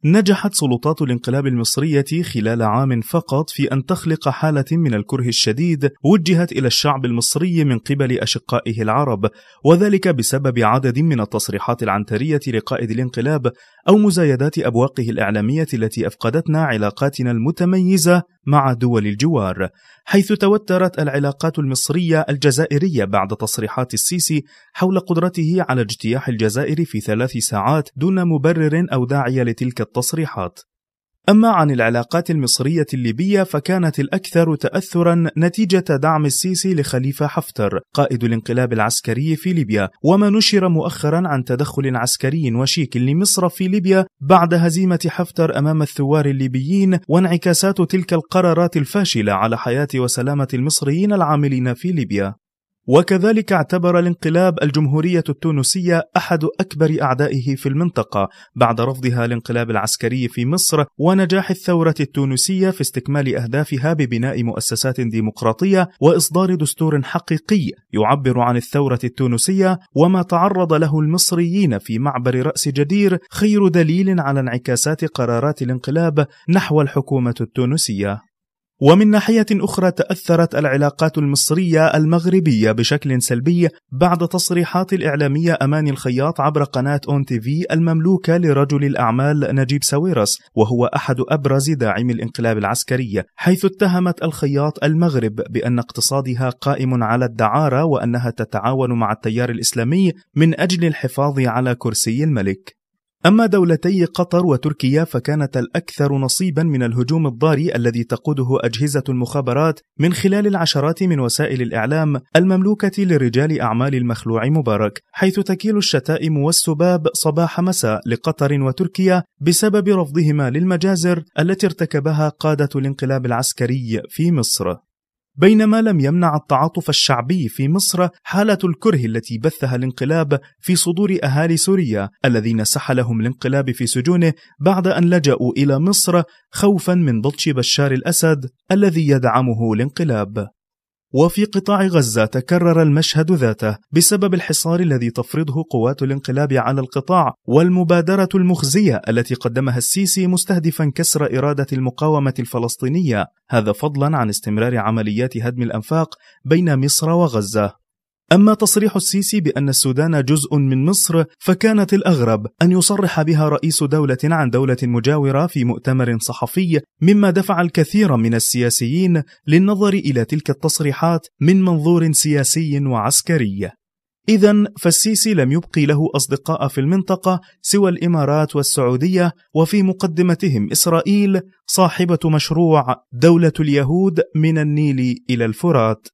نجحت سلطات الانقلاب المصرية خلال عام فقط في أن تخلق حالة من الكره الشديد وجهت إلى الشعب المصري من قبل أشقائه العرب، وذلك بسبب عدد من التصريحات العنترية لقائد الانقلاب أو مزايدات أبواقه الإعلامية التي أفقدتنا علاقاتنا المتميزة مع دول الجوار، حيث توترت العلاقات المصرية الجزائرية بعد تصريحات السيسي حول قدرته على اجتياح الجزائر في 3 ساعات دون مبرر أو داعي لتلك التصريحات. أما عن العلاقات المصرية الليبية فكانت الأكثر تأثرا نتيجة دعم السيسي لخليفة حفتر قائد الانقلاب العسكري في ليبيا، وما نشر مؤخرا عن تدخل عسكري وشيك لمصر في ليبيا بعد هزيمة حفتر أمام الثوار الليبيين، وانعكاسات تلك القرارات الفاشلة على حياة وسلامة المصريين العاملين في ليبيا. وكذلك اعتبر الانقلاب الجمهورية التونسية أحد أكبر أعدائه في المنطقة بعد رفضها الانقلاب العسكري في مصر ونجاح الثورة التونسية في استكمال أهدافها ببناء مؤسسات ديمقراطية وإصدار دستور حقيقي يعبر عن الثورة التونسية، وما تعرض له المصريين في معبر رأس جدير خير دليل على انعكاسات قرارات الانقلاب نحو الحكومة التونسية. ومن ناحية أخرى تأثرت العلاقات المصرية المغربية بشكل سلبي بعد تصريحات الإعلامية أماني الخياط عبر قناة أون تي في المملوكة لرجل الأعمال نجيب ساويرس، وهو أحد أبرز داعمي الانقلاب العسكري، حيث اتهمت الخياط المغرب بأن اقتصادها قائم على الدعارة وأنها تتعاون مع التيار الإسلامي من أجل الحفاظ على كرسي الملك. أما دولتي قطر وتركيا فكانت الأكثر نصيبا من الهجوم الضاري الذي تقوده أجهزة المخابرات من خلال العشرات من وسائل الإعلام المملوكة لرجال أعمال المخلوع مبارك، حيث تكيل الشتائم والسباب صباح مساء لقطر وتركيا بسبب رفضهما للمجازر التي ارتكبها قادة الانقلاب العسكري في مصر. بينما لم يمنع التعاطف الشعبي في مصر حالة الكره التي بثها الانقلاب في صدور أهالي سوريا الذين سحلهم الانقلاب في سجونه بعد أن لجأوا إلى مصر خوفا من بطش بشار الأسد الذي يدعمه الانقلاب. وفي قطاع غزة تكرر المشهد ذاته بسبب الحصار الذي تفرضه قوات الانقلاب على القطاع والمبادرة المخزية التي قدمها السيسي مستهدفا كسر إرادة المقاومة الفلسطينية، هذا فضلا عن استمرار عمليات هدم الأنفاق بين مصر وغزة. أما تصريح السيسي بأن السودان جزء من مصر فكانت الأغرب أن يصرح بها رئيس دولة عن دولة مجاورة في مؤتمر صحفي، مما دفع الكثير من السياسيين للنظر إلى تلك التصريحات من منظور سياسي وعسكري. إذن فالسيسي لم يبقي له أصدقاء في المنطقة سوى الإمارات والسعودية، وفي مقدمتهم إسرائيل صاحبة مشروع دولة اليهود من النيل إلى الفرات.